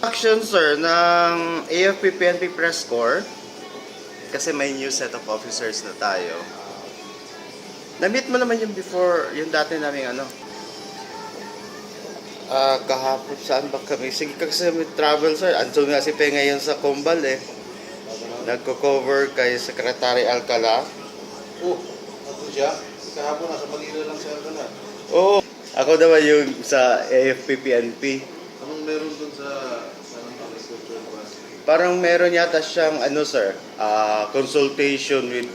Action sir ng AFP-PNP Press Corps kasi may new set of officers na tayo. Na-meet mo naman yung before, yung dati namin ano. Kahapon saan ba kami? Sige kasi may travel sir. Andun nga si Pe ngayon sa Kumbal eh. Nagko-cover kay Secretary Alcala. Ako siya. Kahapon nasa Manila lang siya ka na. Oo. Ako naman yung sa AFP-PNP. Anong meron dun sa agriculture class? Parang meron yata siyang ano sir, consultation with